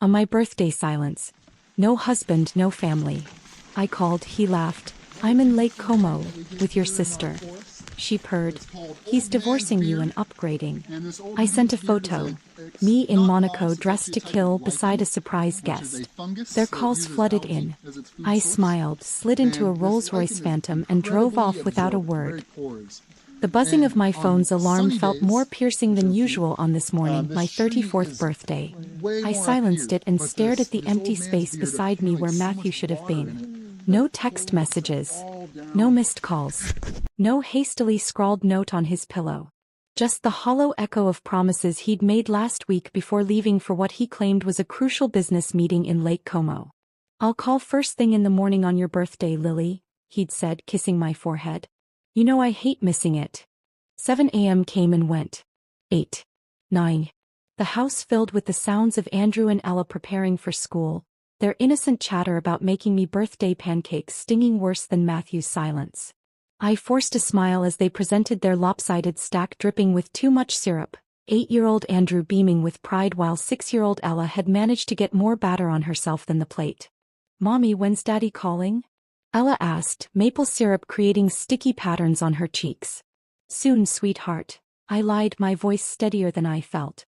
On my birthday silence. No husband, no family. I called, he laughed. I'm in Lake Como, with your sister. She purred. He's divorcing you and upgrading. I sent a photo. Me in Monaco dressed to kill beside a surprise guest. Their calls flooded in. I smiled, slid into a Rolls-Royce Phantom and drove off without a word. The buzzing of my phone's alarm felt more piercing than usual on this morning, my 34th birthday. I silenced it and stared at the empty space beside me where Matthew should have been. No text messages. No missed calls. No hastily scrawled note on his pillow. Just the hollow echo of promises he'd made last week before leaving for what he claimed was a crucial business meeting in Lake Como. I'll call first thing in the morning on your birthday, Lily, he'd said, kissing my forehead. You know I hate missing it. 7 a.m. came and went. 8. 9. The house filled with the sounds of Andrew and Ella preparing for school, their innocent chatter about making me birthday pancakes stinging worse than Matthew's silence. I forced a smile as they presented their lopsided stack dripping with too much syrup, 8-year-old Andrew beaming with pride while 6-year-old Ella had managed to get more batter on herself than the plate. Mommy, when's Daddy calling? Ella asked, maple syrup creating sticky patterns on her cheeks. Soon, sweetheart, I lied, my voice steadier than I felt.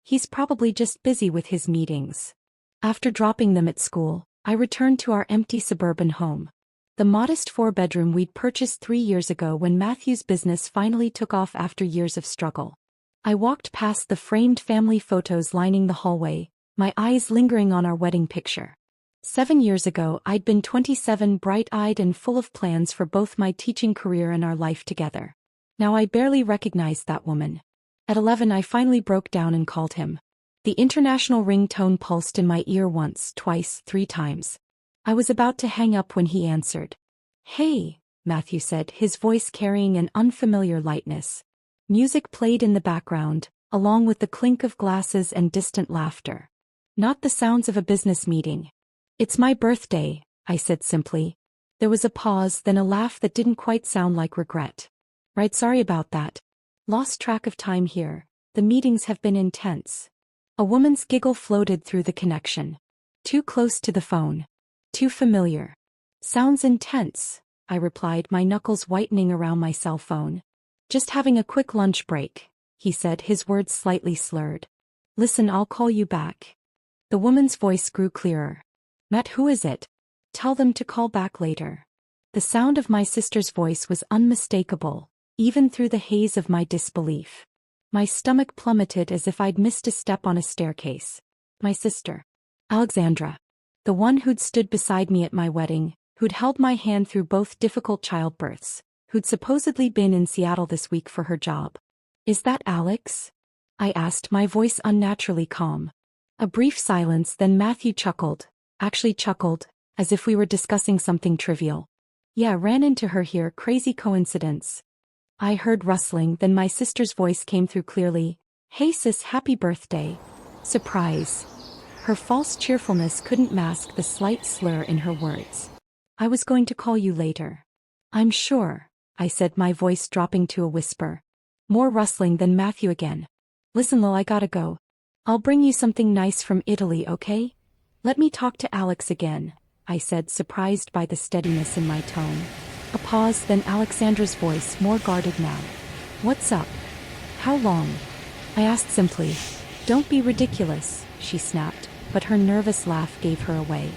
He's probably just busy with his meetings. After dropping them at school, I returned to our empty suburban home. The modest 4-bedroom we'd purchased 3 years ago when Matthew's business finally took off after years of struggle. I walked past the framed family photos lining the hallway, my eyes lingering on our wedding picture. 7 years ago I'd been 27, bright-eyed and full of plans for both my teaching career and our life together. Now I barely recognized that woman. At 11 I finally broke down and called him. The international ringtone pulsed in my ear once, twice, 3 times. I was about to hang up when he answered. Hey, Matthew said, his voice carrying an unfamiliar lightness. Music played in the background, along with the clink of glasses and distant laughter. Not the sounds of a business meeting. It's my birthday, I said simply. There was a pause, then a laugh that didn't quite sound like regret. Right, sorry about that. Lost track of time here. The meetings have been intense. A woman's giggle floated through the connection. Too close to the phone. Too familiar. Sounds intense, I replied, my knuckles whitening around my cell phone. Just having a quick lunch break, he said, his words slightly slurred. Listen, I'll call you back. The woman's voice grew clearer. Matt, who is it? Tell them to call back later. The sound of my sister's voice was unmistakable, even through the haze of my disbelief. My stomach plummeted as if I'd missed a step on a staircase. My sister. Alexandra. The one who'd stood beside me at my wedding, who'd held my hand through both difficult childbirths, who'd supposedly been in Seattle this week for her job. Is that Alex? I asked, my voice unnaturally calm. A brief silence, then Matthew chuckled. Actually chuckled, as if we were discussing something trivial. Yeah, ran into her here, crazy coincidence. I heard rustling, then my sister's voice came through clearly. Hey sis, happy birthday. Surprise. Her false cheerfulness couldn't mask the slight slur in her words. I was going to call you later. I'm sure, I said, my voice dropping to a whisper. More rustling, then Matthew again. Listen, Lil, I gotta go. I'll bring you something nice from Italy, okay? Let me talk to Alex again, I said, surprised by the steadiness in my tone. A pause, then Alexandra's voice, more guarded now. What's up? How long? I asked simply. Don't be ridiculous, she snapped, but her nervous laugh gave her away.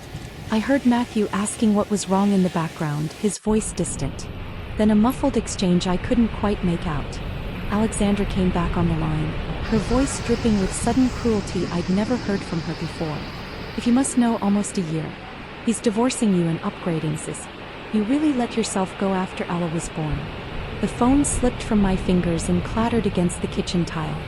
I heard Matthew asking what was wrong in the background, his voice distant. Then a muffled exchange I couldn't quite make out. Alexandra came back on the line, her voice dripping with sudden cruelty I'd never heard from her before. If you must know, almost a year. He's divorcing you and upgrading, sis. You really let yourself go after Ella was born. The phone slipped from my fingers and clattered against the kitchen tile.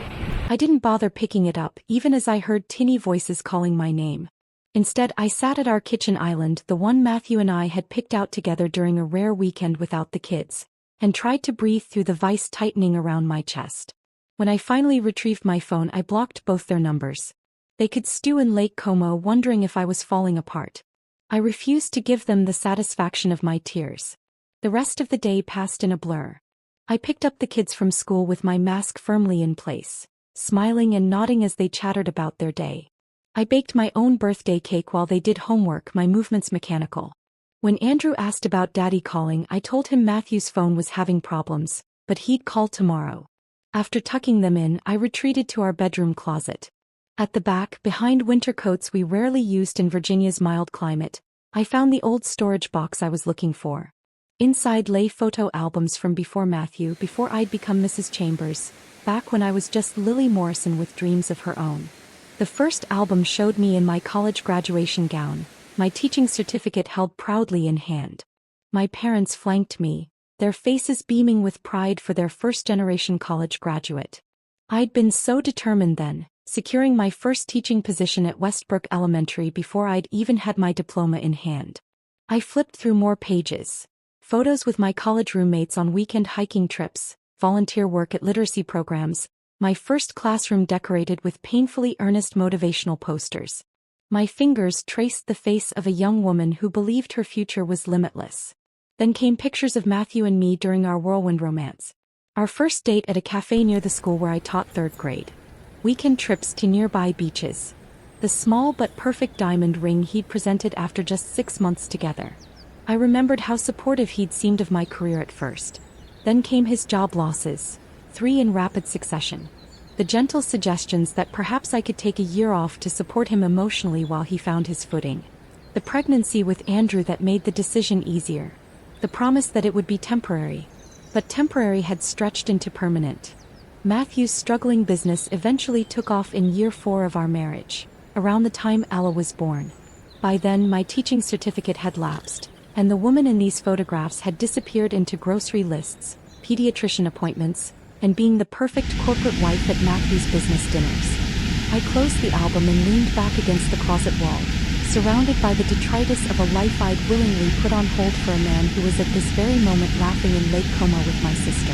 I didn't bother picking it up, even as I heard tinny voices calling my name. Instead, I sat at our kitchen island, the one Matthew and I had picked out together during a rare weekend without the kids, and tried to breathe through the vice tightening around my chest. When I finally retrieved my phone, I blocked both their numbers. They could stew in Lake Como, wondering if I was falling apart. I refused to give them the satisfaction of my tears. The rest of the day passed in a blur. I picked up the kids from school with my mask firmly in place, smiling and nodding as they chattered about their day. I baked my own birthday cake while they did homework, my movements mechanical. When Andrew asked about Daddy calling, I told him Matthew's phone was having problems, but he'd call tomorrow. After tucking them in, I retreated to our bedroom closet. At the back, behind winter coats we rarely used in Virginia's mild climate, I found the old storage box I was looking for. Inside lay photo albums from before Matthew, before I'd become Mrs. Chambers, back when I was just Lily Morrison with dreams of her own. The first album showed me in my college graduation gown, my teaching certificate held proudly in hand. My parents flanked me, their faces beaming with pride for their first-generation college graduate. I'd been so determined then, securing my first teaching position at Westbrook Elementary before I'd even had my diploma in hand. I flipped through more pages. Photos with my college roommates on weekend hiking trips, volunteer work at literacy programs, my first classroom decorated with painfully earnest motivational posters. My fingers traced the face of a young woman who believed her future was limitless. Then came pictures of Matthew and me during our whirlwind romance. Our first date at a cafe near the school where I taught 3rd grade. Weekend trips to nearby beaches. The small but perfect diamond ring he'd presented after just 6 months together. I remembered how supportive he'd seemed of my career at first. Then came his job losses, 3 in rapid succession. The gentle suggestions that perhaps I could take a year off to support him emotionally while he found his footing. The pregnancy with Andrew that made the decision easier. The promise that it would be temporary. But temporary had stretched into permanent. Matthew's struggling business eventually took off in year 4 of our marriage, around the time Ella was born. By then my teaching certificate had lapsed, and the woman in these photographs had disappeared into grocery lists, pediatrician appointments, and being the perfect corporate wife at Matthew's business dinners. I closed the album and leaned back against the closet wall, surrounded by the detritus of a life I'd willingly put on hold for a man who was at this very moment laughing in Lake Como with my sister.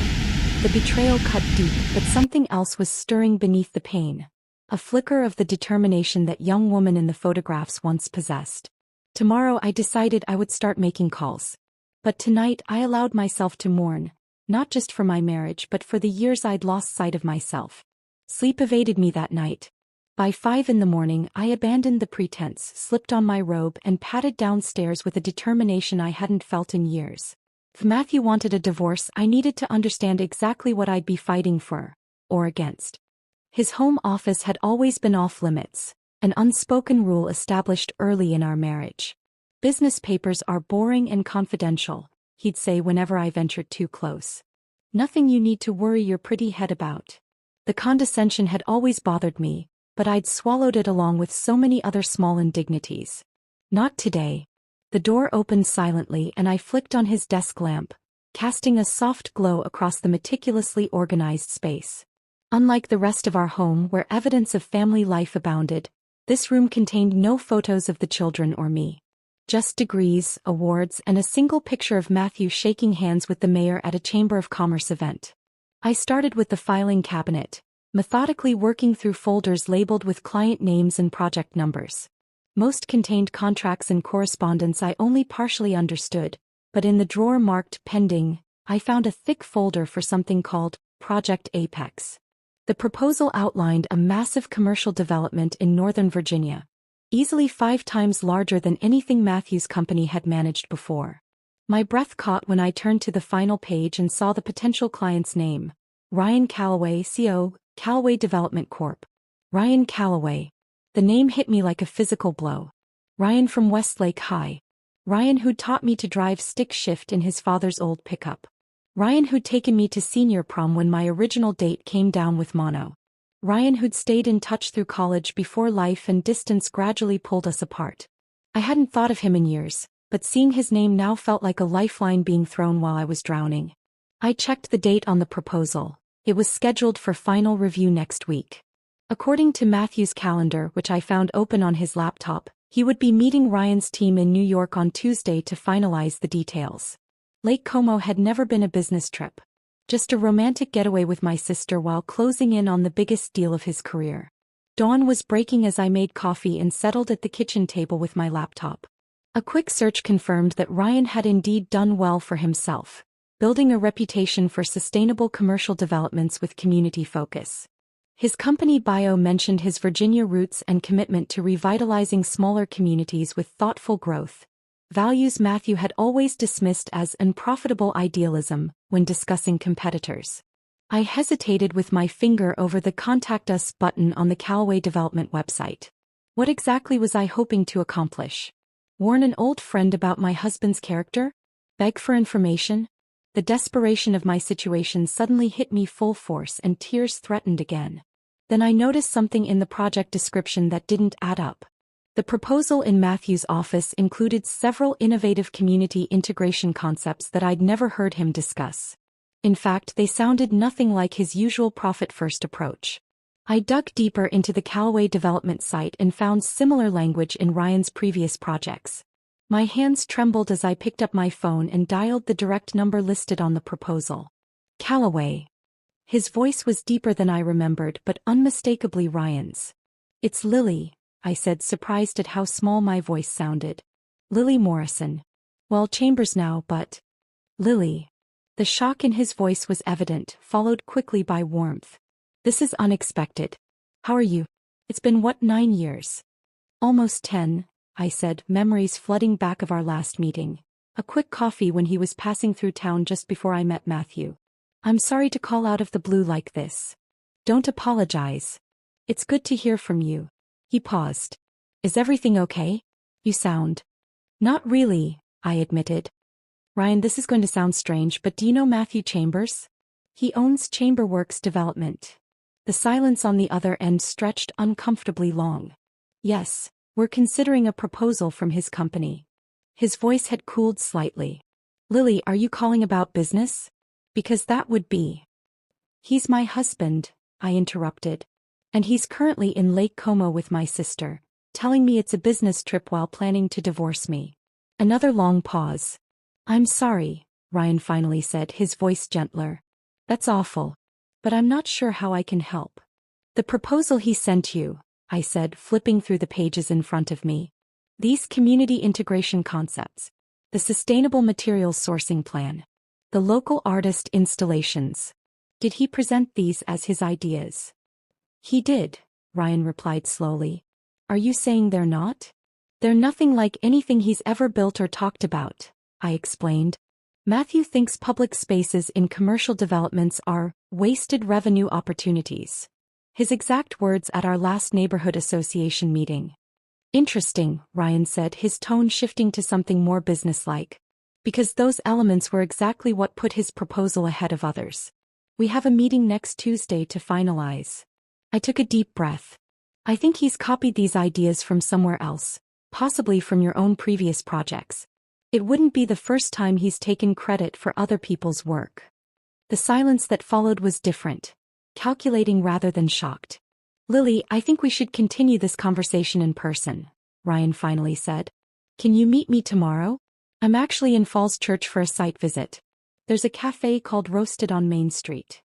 The betrayal cut deep, but something else was stirring beneath the pain. A flicker of the determination that young woman in the photographs once possessed. Tomorrow I decided I would start making calls. But tonight I allowed myself to mourn, not just for my marriage but for the years I'd lost sight of myself. Sleep evaded me that night. By 5 in the morning I abandoned the pretense, slipped on my robe and padded downstairs with a determination I hadn't felt in years. If Matthew wanted a divorce, I needed to understand exactly what I'd be fighting for, or against. His home office had always been off limits, an unspoken rule established early in our marriage. Business papers are boring and confidential, he'd say whenever I ventured too close. Nothing you need to worry your pretty head about. The condescension had always bothered me, but I'd swallowed it along with so many other small indignities. Not today. The door opened silently and I flicked on his desk lamp, casting a soft glow across the meticulously organized space. Unlike the rest of our home where evidence of family life abounded, this room contained no photos of the children or me. Just degrees, awards, and a single picture of Matthew shaking hands with the mayor at a Chamber of Commerce event. I started with the filing cabinet, methodically working through folders labeled with client names and project numbers. Most contained contracts and correspondence I only partially understood, but in the drawer marked pending, I found a thick folder for something called Project Apex. The proposal outlined a massive commercial development in Northern Virginia, easily 5 times larger than anything Matthew's company had managed before. My breath caught when I turned to the final page and saw the potential client's name. Ryan Calloway, CO, Calloway Development Corp. Ryan Calloway. The name hit me like a physical blow. Ryan from Westlake High. Ryan who'd taught me to drive stick shift in his father's old pickup. Ryan who'd taken me to senior prom when my original date came down with mono. Ryan who'd stayed in touch through college before life and distance gradually pulled us apart. I hadn't thought of him in years, but seeing his name now felt like a lifeline being thrown while I was drowning. I checked the date on the proposal. It was scheduled for final review next week. According to Matthew's calendar, which I found open on his laptop, he would be meeting Ryan's team in New York on Tuesday to finalize the details. Lake Como had never been a business trip. Just a romantic getaway with my sister while closing in on the biggest deal of his career. Dawn was breaking as I made coffee and settled at the kitchen table with my laptop. A quick search confirmed that Ryan had indeed done well for himself, building a reputation for sustainable commercial developments with community focus. His company bio mentioned his Virginia roots and commitment to revitalizing smaller communities with thoughtful growth, values Matthew had always dismissed as unprofitable idealism when discussing competitors. I hesitated with my finger over the Contact Us button on the Callaway Development website. What exactly was I hoping to accomplish? Warn an old friend about my husband's character? Beg for information? The desperation of my situation suddenly hit me full force and tears threatened again. Then I noticed something in the project description that didn't add up. The proposal in Matthew's office included several innovative community integration concepts that I'd never heard him discuss. In fact, they sounded nothing like his usual profit-first approach. I dug deeper into the Callaway development site and found similar language in Ryan's previous projects. My hands trembled as I picked up my phone and dialed the direct number listed on the proposal. Callaway. His voice was deeper than I remembered, but unmistakably Ryan's. "It's Lily," I said, surprised at how small my voice sounded. "Lily Morrison. Well, Chambers now, but..." "Lily." The shock in his voice was evident, followed quickly by warmth. "This is unexpected. How are you? It's been 9 years?" "Almost 10, I said, memories flooding back of our last meeting. A quick coffee when he was passing through town just before I met Matthew. "I'm sorry to call out of the blue like this." "Don't apologize. It's good to hear from you." He paused. "Is everything okay? You sound..." "Not really," I admitted. "Ryan, this is going to sound strange, but do you know Matthew Chambers? He owns Chamberworks Development." The silence on the other end stretched uncomfortably long. "Yes, we're considering a proposal from his company." His voice had cooled slightly. "Lily, are you calling about business? Because that would be..." "He's my husband," I interrupted. "And he's currently in Lake Como with my sister, telling me it's a business trip while planning to divorce me." Another long pause. "I'm sorry," Ryan finally said, his voice gentler. "That's awful. But I'm not sure how I can help." "The proposal he sent you," I said, flipping through the pages in front of me. "These community integration concepts. The sustainable materials sourcing plan. The local artist installations. Did he present these as his ideas?" "He did," Ryan replied slowly. "Are you saying they're not?" "They're nothing like anything he's ever built or talked about," I explained. "Matthew thinks public spaces in commercial developments are wasted revenue opportunities." His exact words at our last neighborhood association meeting. "Interesting," Ryan said, his tone shifting to something more businesslike. "Because those elements were exactly what put his proposal ahead of others. We have a meeting next Tuesday to finalize." I took a deep breath. "I think he's copied these ideas from somewhere else, possibly from your own previous projects. It wouldn't be the first time he's taken credit for other people's work." The silence that followed was different, calculating rather than shocked. "Lily, I think we should continue this conversation in person," Ryan finally said. "Can you meet me tomorrow? I'm actually in Falls Church for a site visit. There's a cafe called Roasted on Main Street."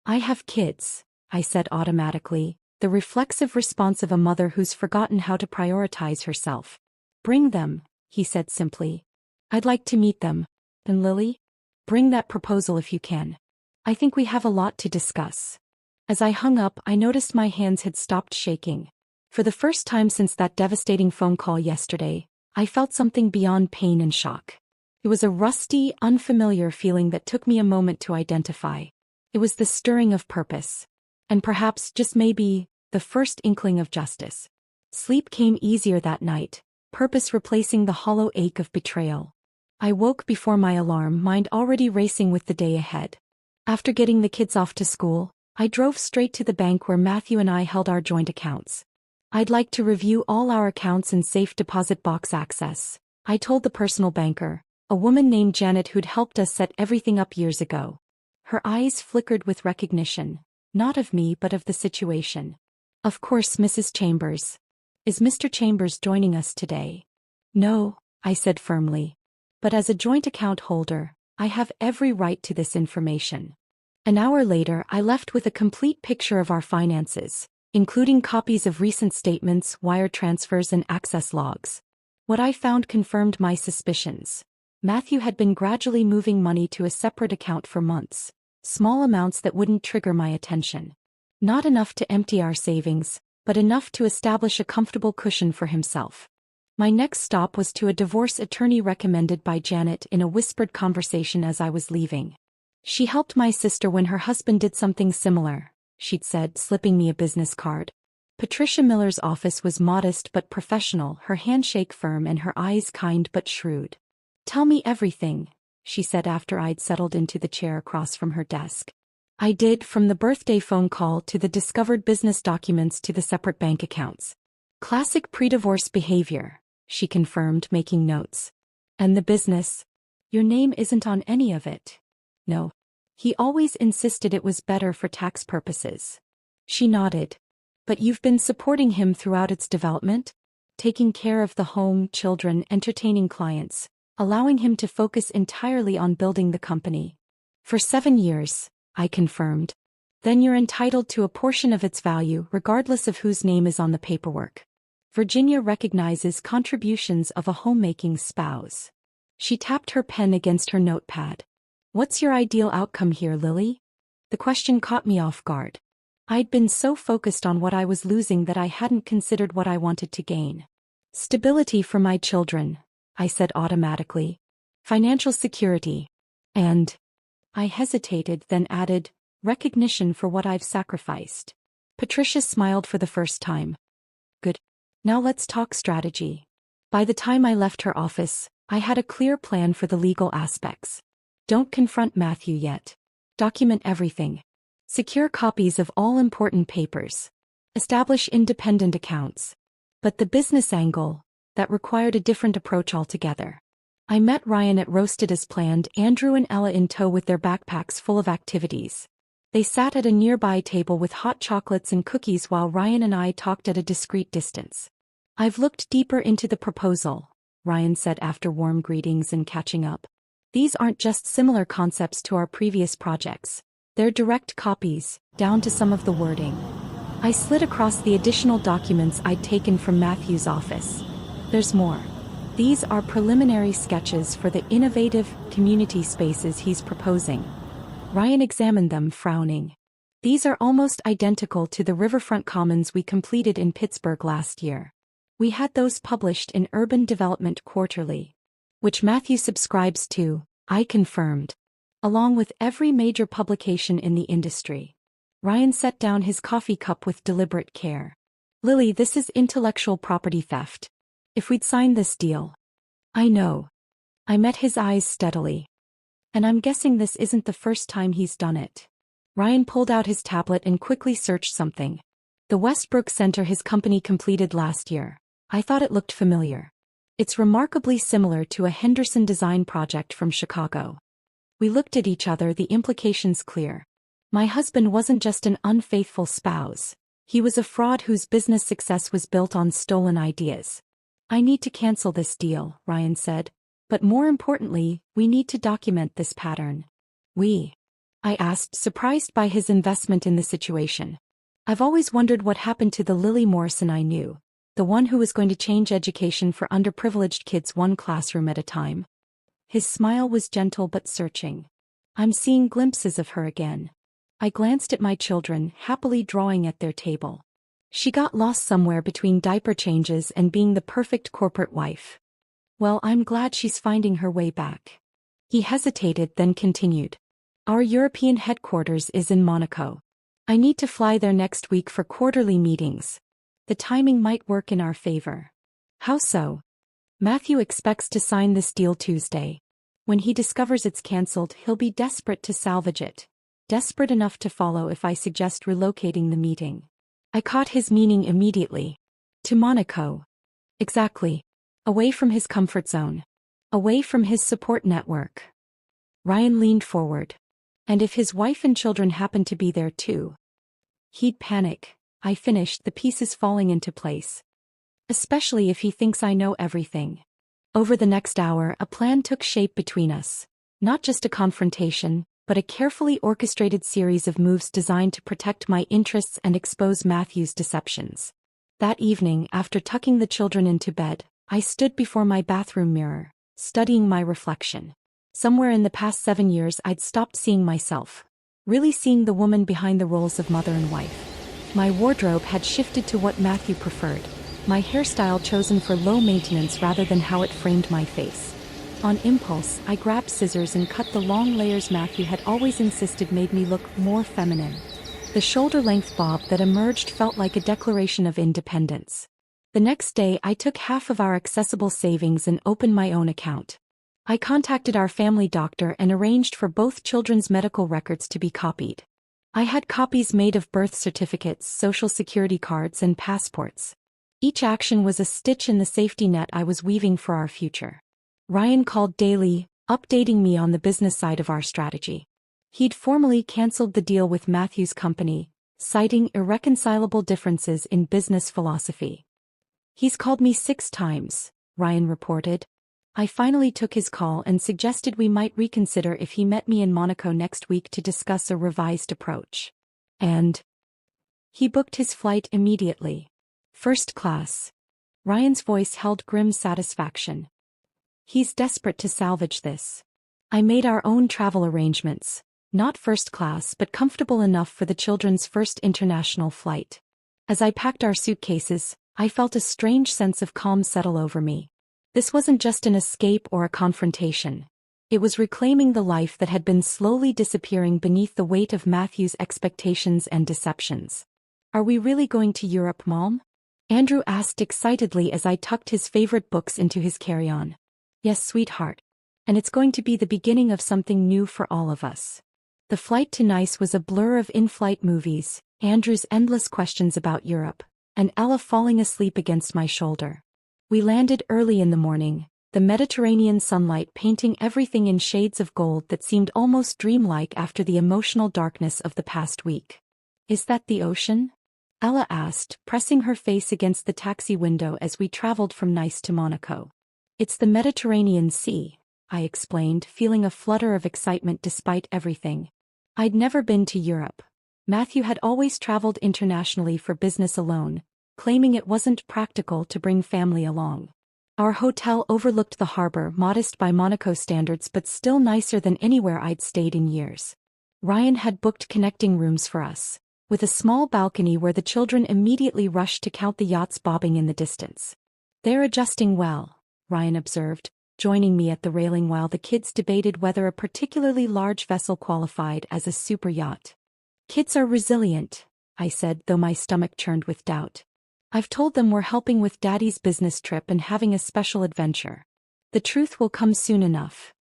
"I have kids," I said automatically, the reflexive response of a mother who's forgotten how to prioritize herself. "Bring them," he said simply. "I'd like to meet them. And Lily? Bring that proposal if you can. I think we have a lot to discuss." As I hung up, I noticed my hands had stopped shaking. For the first time since that devastating phone call yesterday, I felt something beyond pain and shock. It was a rusty, unfamiliar feeling that took me a moment to identify. It was the stirring of purpose. And perhaps, just maybe, the first inkling of justice. Sleep came easier that night, purpose replacing the hollow ache of betrayal. I woke before my alarm, mind already racing with the day ahead. After getting the kids off to school, I drove straight to the bank where Matthew and I held our joint accounts. "I'd like to review all our accounts and safe deposit box access," I told the personal banker, a woman named Janet who'd helped us set everything up years ago. Her eyes flickered with recognition, not of me but of the situation. "Of course, Mrs. Chambers. Is Mr. Chambers joining us today?" "No," I said firmly. "But as a joint account holder, I have every right to this information." An hour later, I left with a complete picture of our finances, including copies of recent statements, wire transfers, and access logs. What I found confirmed my suspicions. Matthew had been gradually moving money to a separate account for months, small amounts that wouldn't trigger my attention. Not enough to empty our savings, but enough to establish a comfortable cushion for himself. My next stop was to a divorce attorney recommended by Janet in a whispered conversation as I was leaving. She helped my sister when her husband did something similar, she'd said, slipping me a business card. Patricia Miller's office was modest but professional, her handshake firm and her eyes kind but shrewd. "Tell me everything," she said after I'd settled into the chair across from her desk. I did, from the birthday phone call to the discovered business documents to the separate bank accounts. "Classic pre-divorce behavior," she confirmed, making notes. "And the business? Your name isn't on any of it." "No. He always insisted it was better for tax purposes." She nodded. "But you've been supporting him throughout its development? Taking care of the home, children, entertaining clients, allowing him to focus entirely on building the company." "For 7 years," I confirmed. "Then you're entitled to a portion of its value regardless of whose name is on the paperwork. Virginia recognizes contributions of a homemaking spouse." She tapped her pen against her notepad. "What's your ideal outcome here, Lily?" The question caught me off guard. I'd been so focused on what I was losing that I hadn't considered what I wanted to gain. "Stability for my children," I said automatically. "Financial security. And—" I hesitated, then added, "recognition for what I've sacrificed." Patricia smiled for the first time. "Good. Now let's talk strategy." By the time I left her office, I had a clear plan for the legal aspects. Don't confront Matthew yet. Document everything. Secure copies of all important papers. Establish independent accounts. But the business angle, that required a different approach altogether. I met Ryan at Roasted as planned, Andrew and Ella in tow with their backpacks full of activities. They sat at a nearby table with hot chocolates and cookies while Ryan and I talked at a discreet distance. "I've looked deeper into the proposal," Ryan said after warm greetings and catching up. "These aren't just similar concepts to our previous projects. They're direct copies, down to some of the wording." I slid across the additional documents I'd taken from Matthew's office. "There's more. These are preliminary sketches for the innovative community spaces he's proposing." Ryan examined them, frowning. "These are almost identical to the riverfront commons we completed in Pittsburgh last year. We had those published in Urban Development Quarterly." "Which Matthew subscribes to," I confirmed. "Along with every major publication in the industry." Ryan set down his coffee cup with deliberate care. "Lily, this is intellectual property theft. If we'd signed this deal—" "I know." I met his eyes steadily. "And I'm guessing this isn't the first time he's done it." Ryan pulled out his tablet and quickly searched something. "The Westbrook Center his company completed last year." I thought it looked familiar. "It's remarkably similar to a Henderson design project from Chicago." We looked at each other, the implications clear. My husband wasn't just an unfaithful spouse. He was a fraud whose business success was built on stolen ideas. "I need to cancel this deal," Ryan said. "But more importantly, we need to document this pattern." "We?" I asked, surprised by his investment in the situation. I've always wondered what happened to the Lily Morrison I knew, the one who was going to change education for underprivileged kids one classroom at a time. His smile was gentle but searching. "I'm seeing glimpses of her again." I glanced at my children, happily drawing at their table. "She got lost somewhere between diaper changes and being the perfect corporate wife." "Well, I'm glad she's finding her way back." He hesitated, then continued. "Our European headquarters is in Monaco. I need to fly there next week for quarterly meetings. The timing might work in our favor." "How so?" "Matthew expects to sign this deal Tuesday. When he discovers it's cancelled, he'll be desperate to salvage it. Desperate enough to follow if I suggest relocating the meeting." I caught his meaning immediately. "To Monaco." "Exactly. Away from his comfort zone. Away from his support network." Ryan leaned forward. "And if his wife and children happen to be there too?" "He'd panic," I finished, the pieces falling into place. "Especially if he thinks I know everything." Over the next hour, a plan took shape between us. Not just a confrontation, but a carefully orchestrated series of moves designed to protect my interests and expose Matthew's deceptions. That evening, after tucking the children into bed, I stood before my bathroom mirror, studying my reflection. Somewhere in the past 7 years I'd stopped seeing myself. Really seeing the woman behind the roles of mother and wife. My wardrobe had shifted to what Matthew preferred, my hairstyle chosen for low maintenance rather than how it framed my face. On impulse, I grabbed scissors and cut the long layers Matthew had always insisted made me look more feminine. The shoulder-length bob that emerged felt like a declaration of independence. The next day, I took half of our accessible savings and opened my own account. I contacted our family doctor and arranged for both children's medical records to be copied. I had copies made of birth certificates, social security cards, and passports. Each action was a stitch in the safety net I was weaving for our future. Ryan called daily, updating me on the business side of our strategy. He'd formally canceled the deal with Matthew's company, citing irreconcilable differences in business philosophy. "He's called me 6 times, Ryan reported. I finally took his call and suggested we might reconsider if he met me in Monaco next week to discuss a revised approach. And he booked his flight immediately. First class." Ryan's voice held grim satisfaction. "He's desperate to salvage this. I made our own travel arrangements, not first class but comfortable enough for the children's first international flight." As I packed our suitcases, I felt a strange sense of calm settle over me. This wasn't just an escape or a confrontation. It was reclaiming the life that had been slowly disappearing beneath the weight of Matthew's expectations and deceptions. "Are we really going to Europe, Mom?" Andrew asked excitedly as I tucked his favorite books into his carry-on. "Yes, sweetheart. And it's going to be the beginning of something new for all of us." The flight to Nice was a blur of in-flight movies, Andrew's endless questions about Europe, and Ella falling asleep against my shoulder. We landed early in the morning, the Mediterranean sunlight painting everything in shades of gold that seemed almost dreamlike after the emotional darkness of the past week. "Is that the ocean?" Ella asked, pressing her face against the taxi window as we traveled from Nice to Monaco. "It's the Mediterranean Sea," I explained, feeling a flutter of excitement despite everything. I'd never been to Europe. Matthew had always traveled internationally for business alone, claiming it wasn't practical to bring family along. Our hotel overlooked the harbor, modest by Monaco standards but still nicer than anywhere I'd stayed in years. Ryan had booked connecting rooms for us, with a small balcony where the children immediately rushed to count the yachts bobbing in the distance. "They're adjusting well," Ryan observed, joining me at the railing while the kids debated whether a particularly large vessel qualified as a super yacht. "Kids are resilient," I said, though my stomach churned with doubt. "I've told them we're helping with Daddy's business trip and having a special adventure. The truth will come soon enough."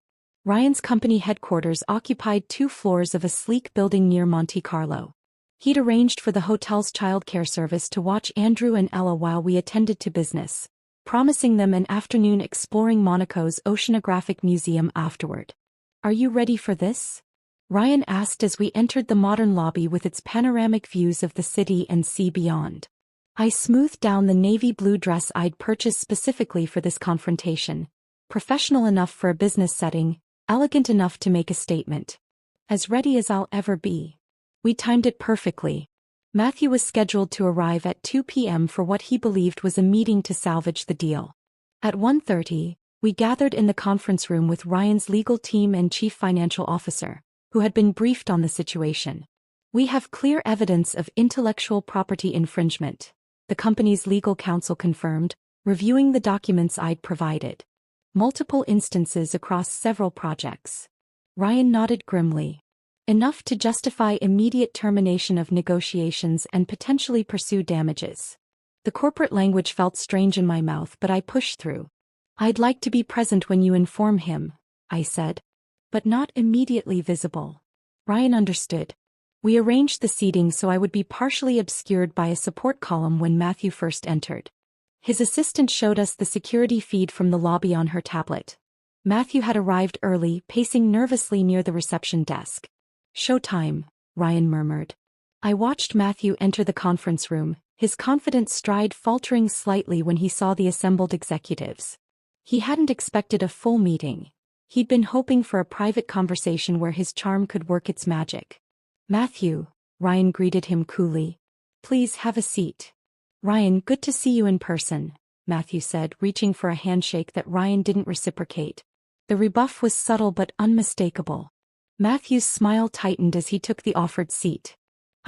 Ryan's company headquarters occupied 2 floors of a sleek building near Monte Carlo. He'd arranged for the hotel's childcare service to watch Andrew and Ella while we attended to business, promising them an afternoon exploring Monaco's Oceanographic Museum afterward. "Are you ready for this?" Ryan asked as we entered the modern lobby with its panoramic views of the city and sea beyond. I smoothed down the navy blue dress I'd purchased specifically for this confrontation, professional enough for a business setting, elegant enough to make a statement. As ready as I'll ever be. We timed it perfectly. Matthew was scheduled to arrive at 2 p.m. for what he believed was a meeting to salvage the deal. At 1:30, we gathered in the conference room with Ryan's legal team and chief financial officer, who had been briefed on the situation. "We have clear evidence of intellectual property infringement," the company's legal counsel confirmed, reviewing the documents I'd provided. "Multiple instances across several projects." Ryan nodded grimly. "Enough to justify immediate termination of negotiations and potentially pursue damages." The corporate language felt strange in my mouth, but I pushed through. "I'd like to be present when you inform him," I said. "But not immediately visible." Ryan understood. We arranged the seating so I would be partially obscured by a support column when Matthew first entered. His assistant showed us the security feed from the lobby on her tablet. Matthew had arrived early, pacing nervously near the reception desk. "Showtime," Ryan murmured. I watched Matthew enter the conference room, his confident stride faltering slightly when he saw the assembled executives. He hadn't expected a full meeting. He'd been hoping for a private conversation where his charm could work its magic. "Matthew," Ryan greeted him coolly. "Please have a seat." "Ryan, good to see you in person," Matthew said, reaching for a handshake that Ryan didn't reciprocate. The rebuff was subtle but unmistakable. Matthew's smile tightened as he took the offered seat.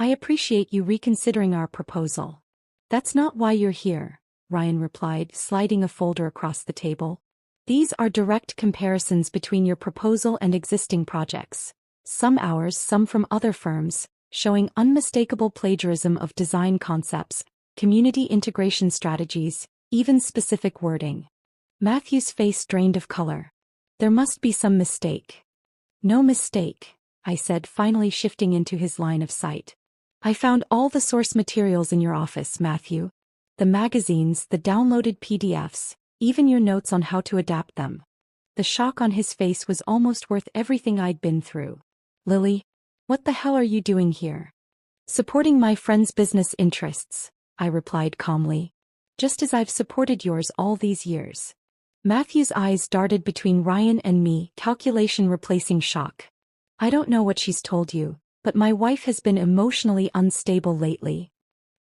I appreciate you reconsidering our proposal. That's not why you're here, Ryan replied, sliding a folder across the table. These are direct comparisons between your proposal and existing projects. Some ours, some from other firms, showing unmistakable plagiarism of design concepts, community integration strategies, even specific wording. Matthew's face drained of color. There must be some mistake. No mistake, I said, finally shifting into his line of sight. I found all the source materials in your office, Matthew. The magazines, the downloaded PDFs, even your notes on how to adapt them. The shock on his face was almost worth everything I'd been through. Lily, what the hell are you doing here? Supporting my friend's business interests, I replied calmly. Just as I've supported yours all these years. Matthew's eyes darted between Ryan and me, calculation replacing shock. I don't know what she's told you, but my wife has been emotionally unstable lately.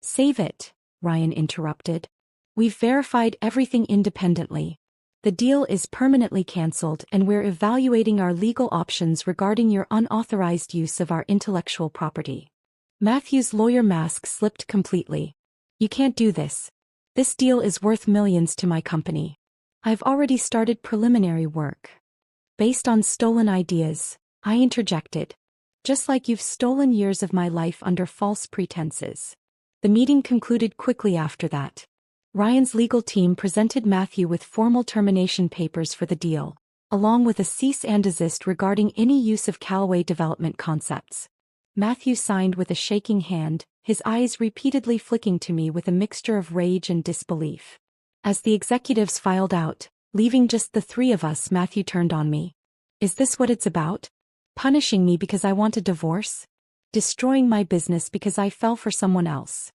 Save it, Ryan interrupted. We've verified everything independently. The deal is permanently cancelled and we're evaluating our legal options regarding your unauthorized use of our intellectual property. Matthew's lawyer mask slipped completely. You can't do this. This deal is worth millions to my company. I've already started preliminary work. Based on stolen ideas, I interjected. Just like you've stolen years of my life under false pretenses. The meeting concluded quickly after that. Ryan's legal team presented Matthew with formal termination papers for the deal, along with a cease and desist regarding any use of Callaway development concepts. Matthew signed with a shaking hand, his eyes repeatedly flicking to me with a mixture of rage and disbelief. As the executives filed out, leaving just the three of us, Matthew turned on me. Is this what it's about? Punishing me because I want a divorce? Destroying my business because I fell for someone else?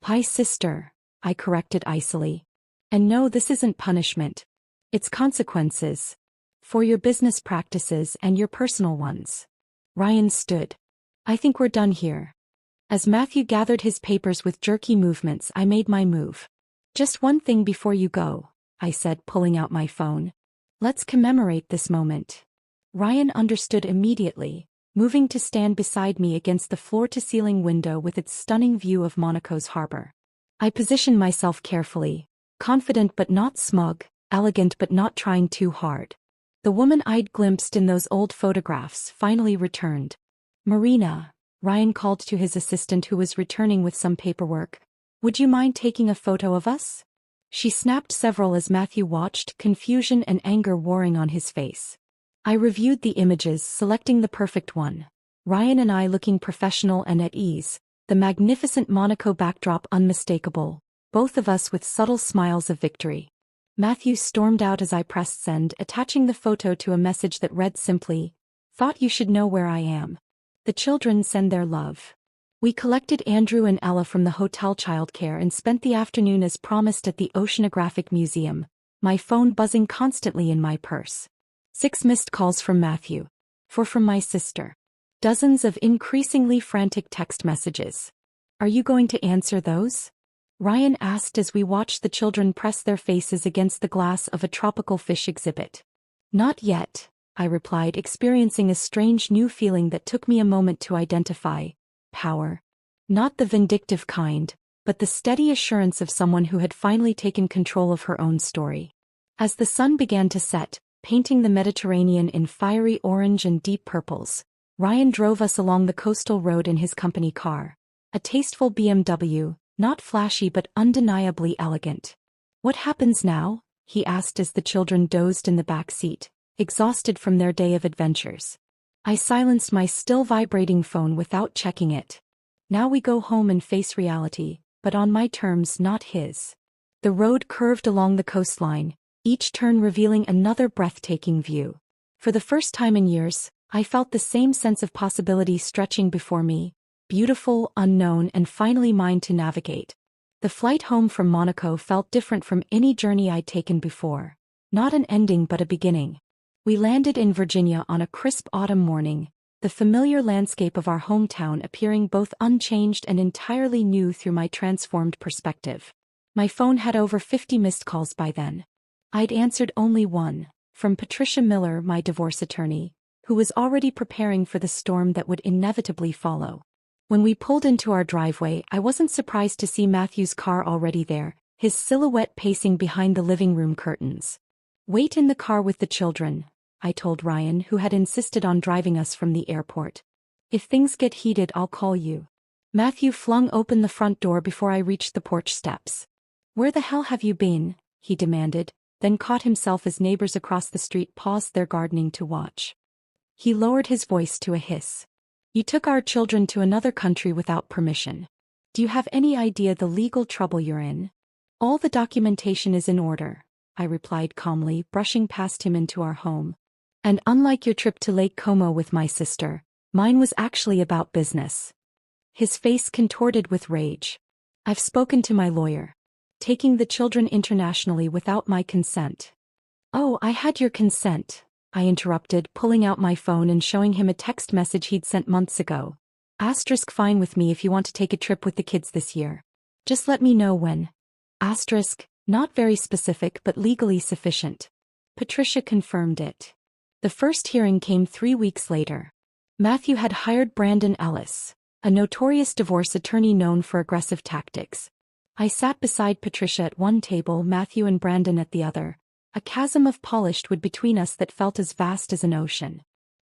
Hi, sister, I corrected icily. And no, this isn't punishment. It's consequences. For your business practices and your personal ones. Ryan stood. I think we're done here. As Matthew gathered his papers with jerky movements, I made my move. Just one thing before you go, I said, pulling out my phone. Let's commemorate this moment. Ryan understood immediately, moving to stand beside me against the floor-to-ceiling window with its stunning view of Monaco's harbor. I positioned myself carefully, confident but not smug, elegant but not trying too hard. The woman I'd glimpsed in those old photographs finally returned. Marina, Ryan called to his assistant who was returning with some paperwork. Would you mind taking a photo of us? She snapped several as Matthew watched, confusion and anger warring on his face. I reviewed the images, selecting the perfect one. Ryan and I looking professional and at ease, the magnificent Monaco backdrop unmistakable, both of us with subtle smiles of victory. Matthew stormed out as I pressed send, attaching the photo to a message that read simply, "Thought you should know where I am. The children send their love." We collected Andrew and Ella from the hotel childcare and spent the afternoon as promised at the Oceanographic Museum, my phone buzzing constantly in my purse. 6 missed calls from Matthew. 4 from my sister. Dozens of increasingly frantic text messages. Are you going to answer those? Ryan asked as we watched the children press their faces against the glass of a tropical fish exhibit. Not yet, I replied, experiencing a strange new feeling that took me a moment to identify. Power. Not the vindictive kind, but the steady assurance of someone who had finally taken control of her own story. As the sun began to set, painting the Mediterranean in fiery orange and deep purples, Ryan drove us along the coastal road in his company car. A tasteful BMW, not flashy but undeniably elegant. What happens now? He asked as the children dozed in the back seat, exhausted from their day of adventures. I silenced my still vibrating phone without checking it. Now we go home and face reality, but on my terms, not his. The road curved along the coastline, each turn revealing another breathtaking view. For the first time in years, I felt the same sense of possibility stretching before me, beautiful, unknown, and finally mine to navigate. The flight home from Monaco felt different from any journey I'd taken before. Not an ending but a beginning. We landed in Virginia on a crisp autumn morning, the familiar landscape of our hometown appearing both unchanged and entirely new through my transformed perspective. My phone had over 50 missed calls by then. I'd answered only one, from Patricia Miller, my divorce attorney, who was already preparing for the storm that would inevitably follow. When we pulled into our driveway, I wasn't surprised to see Matthew's car already there, his silhouette pacing behind the living room curtains. "Wait in the car with the children," I told Ryan, who had insisted on driving us from the airport. "If things get heated, I'll call you." Matthew flung open the front door before I reached the porch steps. "Where the hell have you been?" he demanded, then caught himself as neighbors across the street paused their gardening to watch. He lowered his voice to a hiss. "You took our children to another country without permission. Do you have any idea the legal trouble you're in?" "All the documentation is in order," I replied calmly, brushing past him into our home. "And unlike your trip to Lake Como with my sister, mine was actually about business." His face contorted with rage. "I've spoken to my lawyer. Taking the children internationally without my consent." "Oh, I had your consent," I interrupted, pulling out my phone and showing him a text message he'd sent months ago. *, fine with me if you want to take a trip with the kids this year. Just let me know when. *, not very specific but legally sufficient. Patricia confirmed it. The first hearing came 3 weeks later. Matthew had hired Brandon Ellis, a notorious divorce attorney known for aggressive tactics. I sat beside Patricia at one table, Matthew and Brandon at the other, a chasm of polished wood between us that felt as vast as an ocean.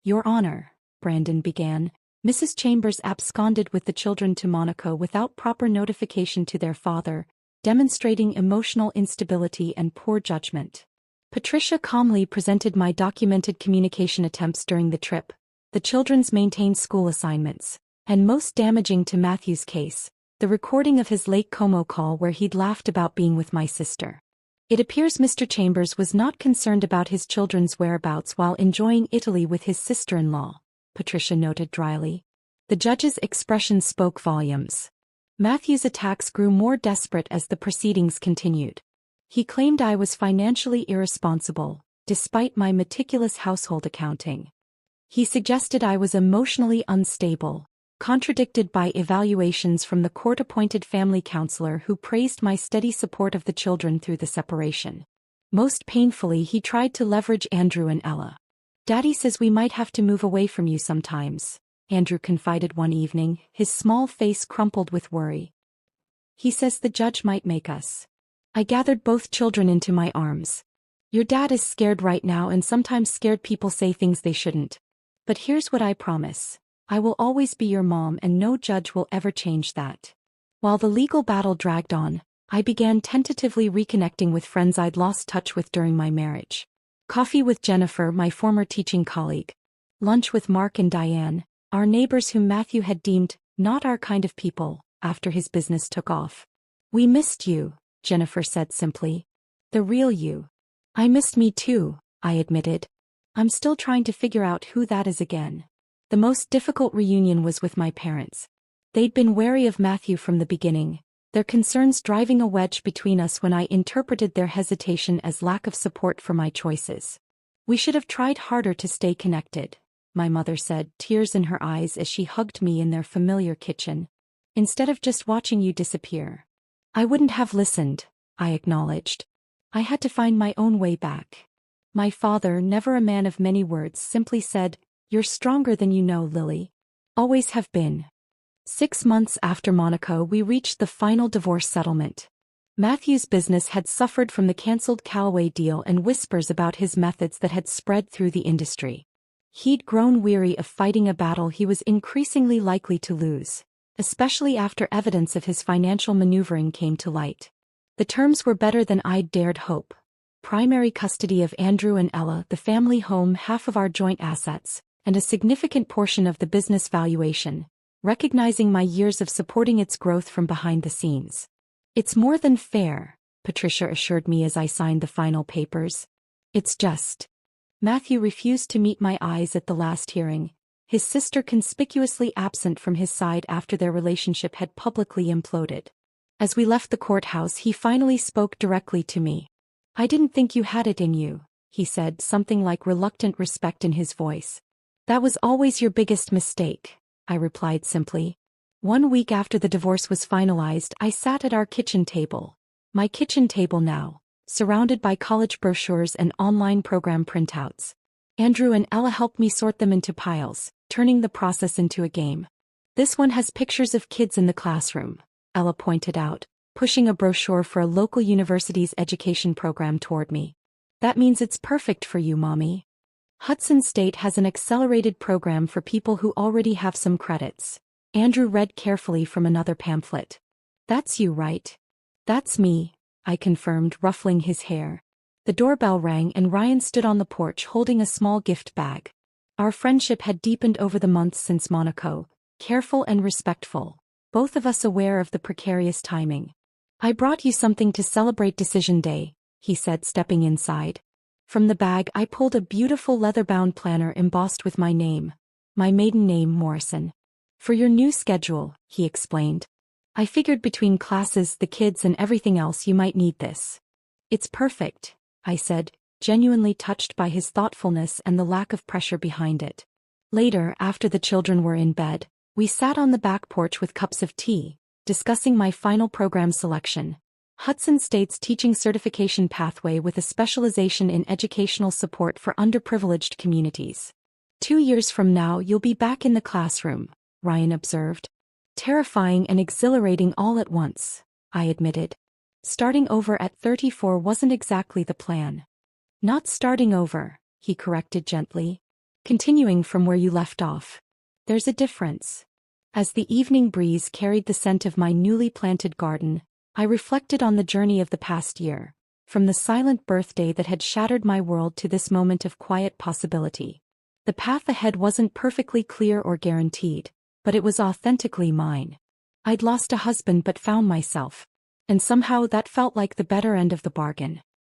"Your Honor," Brandon began, "Mrs. Chambers absconded with the children to Monaco without proper notification to their father, demonstrating emotional instability and poor judgment." Patricia calmly presented my documented communication attempts during the trip, the children's maintained school assignments, and most damaging to Matthew's case, the recording of his Lake Como call where he'd laughed about being with my sister. "It appears Mr. Chambers was not concerned about his children's whereabouts while enjoying Italy with his sister-in-law," Patricia noted dryly. The judge's expression spoke volumes. Matthew's attacks grew more desperate as the proceedings continued. He claimed I was financially irresponsible, despite my meticulous household accounting. He suggested I was emotionally unstable, contradicted by evaluations from the court-appointed family counselor who praised my steady support of the children through the separation. Most painfully, he tried to leverage Andrew and Ella. "Daddy says we might have to move away from you sometimes," Andrew confided one evening, his small face crumpled with worry. "He says the judge might make us." I gathered both children into my arms. "Your dad is scared right now, and sometimes scared people say things they shouldn't. But here's what I promise. I will always be your mom, and no judge will ever change that." While the legal battle dragged on, I began tentatively reconnecting with friends I'd lost touch with during my marriage. Coffee with Jennifer, my former teaching colleague. Lunch with Mark and Diane, our neighbors whom Matthew had deemed not our kind of people after his business took off. "We missed you," Jennifer said simply. "The real you." "I missed me too," I admitted. "I'm still trying to figure out who that is again." The most difficult reunion was with my parents. They'd been wary of Matthew from the beginning, their concerns driving a wedge between us when I interpreted their hesitation as lack of support for my choices. "We should have tried harder to stay connected," my mother said, tears in her eyes as she hugged me in their familiar kitchen. "Instead of just watching you disappear." "I wouldn't have listened," I acknowledged. "I had to find my own way back." My father, never a man of many words, simply said, "You're stronger than you know, Lily. Always have been." 6 months after Monaco, we reached the final divorce settlement. Matthew's business had suffered from the cancelled Callaway deal and whispers about his methods that had spread through the industry. He'd grown weary of fighting a battle he was increasingly likely to lose, especially after evidence of his financial maneuvering came to light. The terms were better than I'd dared hope. Primary custody of Andrew and Ella, the family home, half of our joint assets, and a significant portion of the business valuation, recognizing my years of supporting its growth from behind the scenes. "It's more than fair," Patricia assured me as I signed the final papers. "It's just." Matthew refused to meet my eyes at the last hearing, his sister conspicuously absent from his side after their relationship had publicly imploded. As we left the courthouse, he finally spoke directly to me. "I didn't think you had it in you," he said, something like reluctant respect in his voice. "That was always your biggest mistake," I replied simply. 1 week after the divorce was finalized, I sat at our kitchen table. My kitchen table now, surrounded by college brochures and online program printouts. Andrew and Ella helped me sort them into piles, turning the process into a game. This one has pictures of kids in the classroom, Ella pointed out, pushing a brochure for a local university's education program toward me. That means it's perfect for you, Mommy. Hudson State has an accelerated program for people who already have some credits. Andrew read carefully from another pamphlet. That's you, right? That's me, I confirmed, ruffling his hair. The doorbell rang and Ryan stood on the porch holding a small gift bag. Our friendship had deepened over the months since Monaco, careful and respectful, both of us aware of the precarious timing. I brought you something to celebrate Decision Day, he said, stepping inside. From the bag I pulled a beautiful leather-bound planner embossed with my name, my maiden name, Morrison. For your new schedule, he explained. I figured between classes, the kids, and everything else you might need this. It's perfect, I said, genuinely touched by his thoughtfulness and the lack of pressure behind it. Later, after the children were in bed, we sat on the back porch with cups of tea, discussing my final program selection. Hudson State's teaching certification pathway with a specialization in educational support for underprivileged communities. 2 years from now you'll be back in the classroom, Ryan observed. Terrifying and exhilarating all at once, I admitted. Starting over at 34 wasn't exactly the plan. Not starting over, he corrected gently. Continuing from where you left off. There's a difference. As the evening breeze carried the scent of my newly planted garden, I reflected on the journey of the past year, from the silent birthday that had shattered my world to this moment of quiet possibility. The path ahead wasn't perfectly clear or guaranteed, but it was authentically mine. I'd lost a husband but found myself, and somehow that felt like the better end of the bargain.